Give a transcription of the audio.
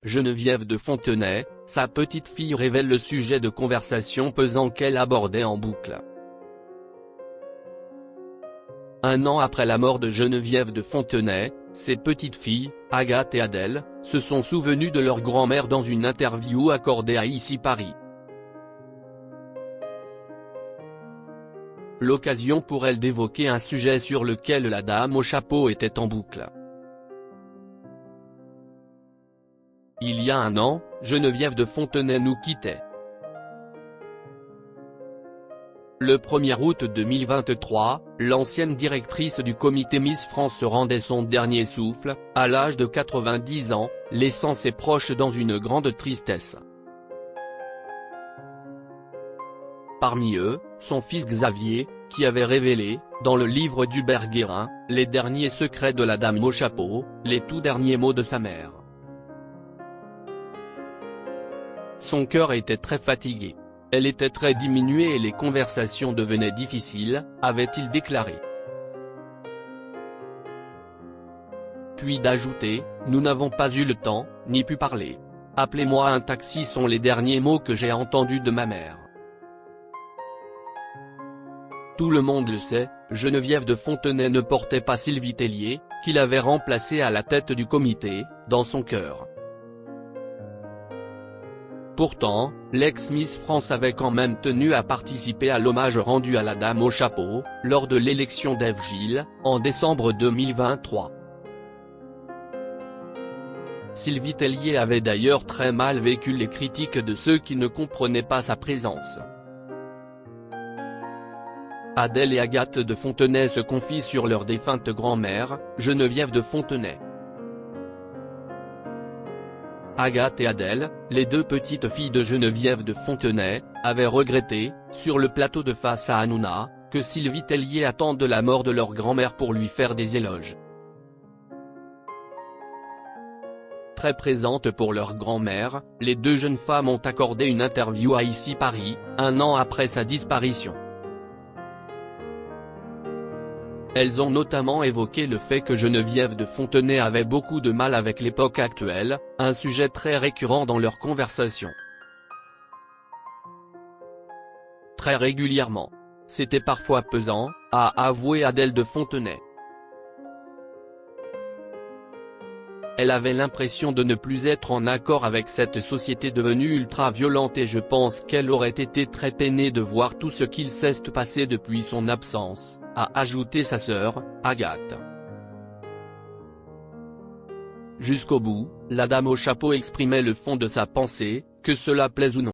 Geneviève de Fontenay, sa petite fille révèle le sujet de conversation pesant qu'elle abordait en boucle. Un an après la mort de Geneviève de Fontenay, ses petites filles, Agathe et Adèle, se sont souvenues de leur grand-mère dans une interview accordée à Ici Paris. L'occasion pour elle d'évoquer un sujet sur lequel la dame au chapeau était en boucle. Il y a un an, Geneviève de Fontenay nous quittait. Le 1er août 2023, l'ancienne directrice du comité Miss France rendait son dernier souffle, à l'âge de 90 ans, laissant ses proches dans une grande tristesse. Parmi eux, son fils Xavier, qui avait révélé, dans le livre d'Hubert Guérin, les derniers secrets de la dame au chapeau, les tout derniers mots de sa mère. Son cœur était très fatigué. Elle était très diminuée et les conversations devenaient difficiles, avait-il déclaré. Puis d'ajouter, « Nous n'avons pas eu le temps, ni pu parler. Appelez-moi un taxi » sont les derniers mots que j'ai entendus de ma mère. Tout le monde le sait, Geneviève de Fontenay ne portait pas Sylvie Tellier, qui l'avait remplacée à la tête du comité, dans son cœur. Pourtant, l'ex-Miss France avait quand même tenu à participer à l'hommage rendu à la dame au chapeau, lors de l'élection d'Ève Gilles, en décembre 2023. Sylvie Tellier avait d'ailleurs très mal vécu les critiques de ceux qui ne comprenaient pas sa présence. Adèle et Agathe de Fontenay se confient sur leur défunte grand-mère, Geneviève de Fontenay. Agathe et Adèle, les deux petites filles de Geneviève de Fontenay, avaient regretté, sur le plateau de Face à Hanouna, que Sylvie Tellier attende la mort de leur grand-mère pour lui faire des éloges. Très présentes pour leur grand-mère, les deux jeunes femmes ont accordé une interview à Ici Paris, un an après sa disparition. Elles ont notamment évoqué le fait que Geneviève de Fontenay avait beaucoup de mal avec l'époque actuelle, un sujet très récurrent dans leurs conversations. Très régulièrement. C'était parfois pesant, a avoué Adèle de Fontenay. Elle avait l'impression de ne plus être en accord avec cette société devenue ultra-violente et je pense qu'elle aurait été très peinée de voir tout ce qu'il s'est passé depuis son absence, a ajouté sa sœur, Agathe. Jusqu'au bout, la dame au chapeau exprimait le fond de sa pensée, que cela plaise ou non.